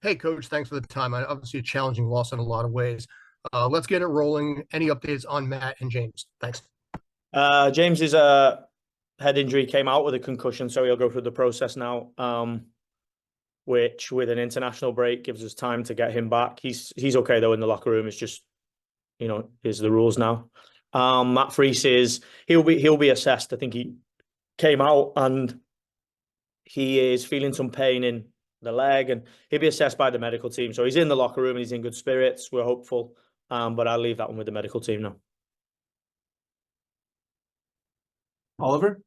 Hey, Coach, thanks for the time. Obviously, a challenging loss in a lot of ways. Let's get it rolling. Any updates on Matt and James? Thanks. James's head injury came out with a concussion, so he'll go through the process now, which with an international break gives us time to get him back. He's okay though in the locker room. It's just, here's the rules now. Matt Freese he'll be assessed. I think he came out and he is feeling some pain in the leg, and he'll be assessed by the medical team. So he's in the locker room and he's in good spirits. We're hopeful, but I'll leave that one with the medical team now. Oliver?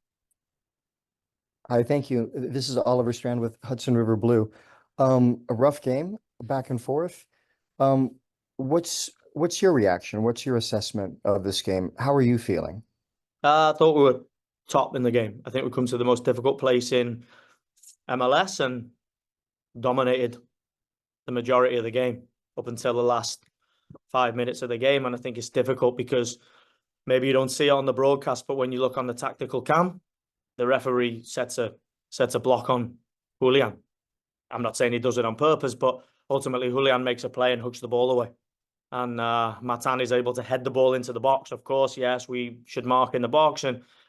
Hi, thank you. This is Oliver Strand with Hudson River Blue. A rough game, back and forth. What's your reaction? What's your assessment of this game? How are you feeling? I thought we were top in the game. I think we come to the most difficult place in MLS and dominated the majority of the game up until the last 5 minutes of the game. And I think it's difficult because maybe you don't see it on the broadcast, but when you look on the tactical cam, the referee sets a block on Julian. I'm not saying he does it on purpose, but ultimately Julian makes a play and hooks the ball away. And Matan is able to head the ball into the box. Of course, yes, we should mark in the box,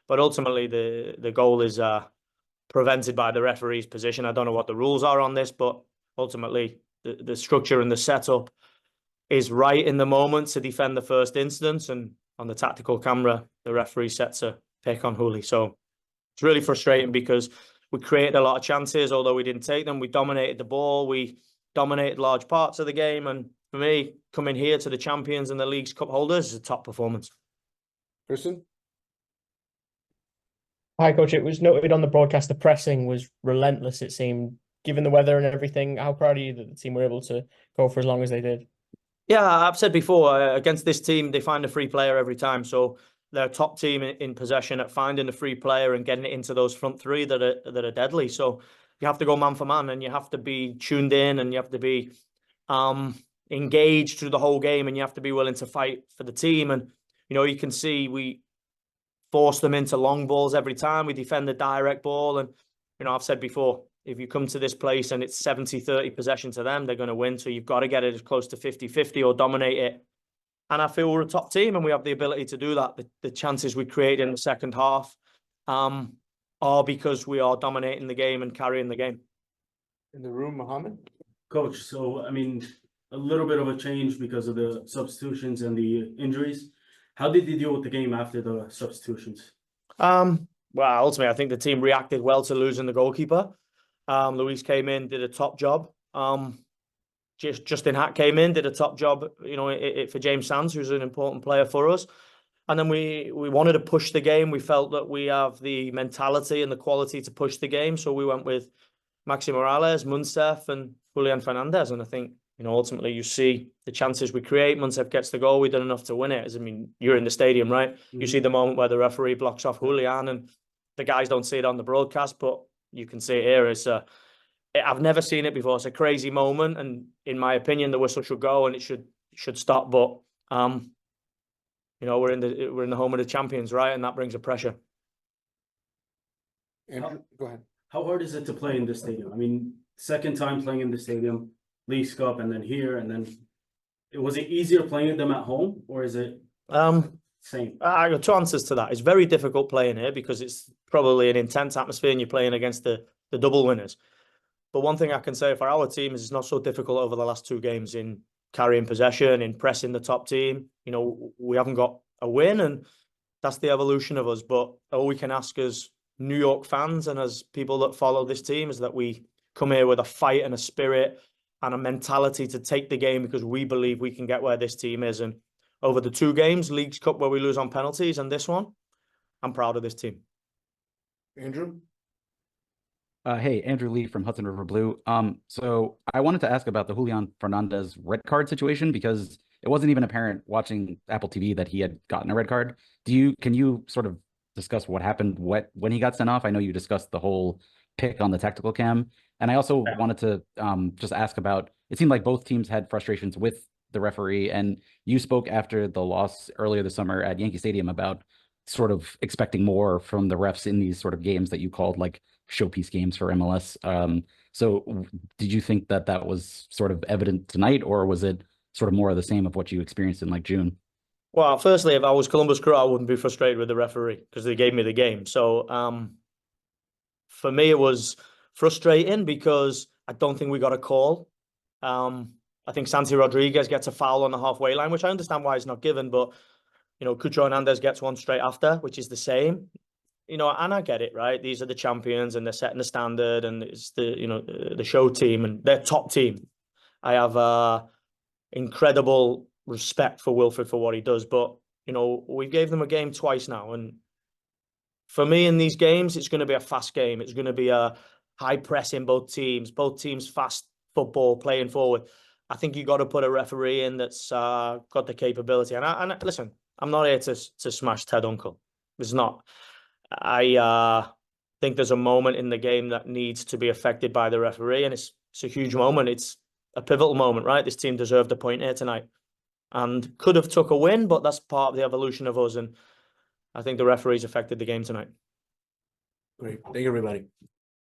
but ultimately the goal is prevented by the referee's position. I don't know what the rules are on this, but ultimately the structure and the setup is right in the moment to defend the first instance. And on the tactical camera, the referee sets a pick on Juli. So it's really frustrating because we created a lot of chances, although we didn't take them. We dominated the ball. We dominated large parts of the game. And for me, coming here to the champions and the League's Cup holders is a top performance. Kristen? Hi, Coach. It was noted on the broadcast the pressing was relentless, it seemed. Given the weather and everything, how proud are you that the team were able to go for as long as they did? Yeah, I've said before, against this team, they find a free player every time. So they're a top team in possession at finding a free player and getting it into those front three that are deadly. So you have to go man for man, and you have to be tuned in, and you have to be engaged through the whole game, and you have to be willing to fight for the team. And, you can see we force them into long balls every time. We defend the direct ball. And, I've said before, if you come to this place and it's 70-30 possession to them, they're going to win. So you've got to get it as close to 50-50 or dominate it. And I feel we're a top team and we have the ability to do that. The chances we create in the second half are because we are dominating the game and carrying the game. In the room, Mohammed? Coach, so, a little bit of a change because of the substitutions and the injuries. How did you deal with the game after the substitutions? Well, ultimately, I think the team reacted well to losing the goalkeeper. Luis came in, did a top job. Justin Hack came in, did a top job, for James Sands, who's an important player for us. And then we wanted to push the game. We felt that we have the mentality and the quality to push the game. So we went with Maxi Morales, Munsef, and Julian Fernandez. And I think, ultimately you see the chances we create. Munsef gets the goal. We did enough to win it. You're in the stadium, right? Mm-hmm. You see the moment where the referee blocks off Julian, and the guys don't see it on the broadcast, but you can see it here. I've never seen it before. It's a crazy moment, and in my opinion, the whistle should go and it should stop. But we're in the home of the champions, right? And that brings a pressure. Andrew, go ahead. How hard is it to play in this stadium? Second time playing in the stadium, League's Cup, and then here, and then was it easier playing them at home, or is it same? I got two answers to that. It's very difficult playing here because it's probably an intense atmosphere and you're playing against the double winners. But one thing I can say for our team is it's not so difficult over the last two games in carrying possession, in pressing the top team. We haven't got a win, and that's the evolution of us. But all we can ask as New York fans and as people that follow this team is that we come here with a fight and a spirit and a mentality to take the game because we believe we can get where this team is. And over the two games, League's Cup where we lose on penalties, and this one, I'm proud of this team. Andrew? Hey, Andrew Lee from Hudson River Blue. So I wanted to ask about the Julian Fernandez red card situation because it wasn't even apparent watching Apple TV that he had gotten a red card. Can you sort of discuss what happened when he got sent off? I know you discussed the whole pick on the tactical cam. And I also wanted to just ask about, it seemed like both teams had frustrations with the referee, and you spoke after the loss earlier this summer at Yankee Stadium about sort of expecting more from the refs in these sort of games that you called like showpiece games for MLS. So did you think that that was sort of evident tonight, or was it sort of more of the same of what you experienced in like June? Well, firstly, if I was Columbus Crew, I wouldn't be frustrated with the referee because they gave me the game. So for me, it was frustrating because I don't think we got a call. I think Santi Rodriguez gets a foul on the halfway line, which I understand why it's not given, but Cucho Hernandez gets one straight after, which is the same. And I get it, right? These are the champions and they're setting the standard, and it's the show team and their top team. I have incredible respect for Wilfred for what he does, but we gave them a game twice now, and for me in these games, it's going to be a fast game. It's going to be a high press in both teams fast football playing forward. I think you got to put a referee in that's got the capability. And listen, I'm not here to smash Ted Uncle. It's not. I think there's a moment in the game that needs to be affected by the referee, and it's a huge moment. It's a pivotal moment, right? This team deserved a point here tonight and could have took a win, but that's part of the evolution of us. And I think the referees affected the game tonight. Great. Thank you, everybody.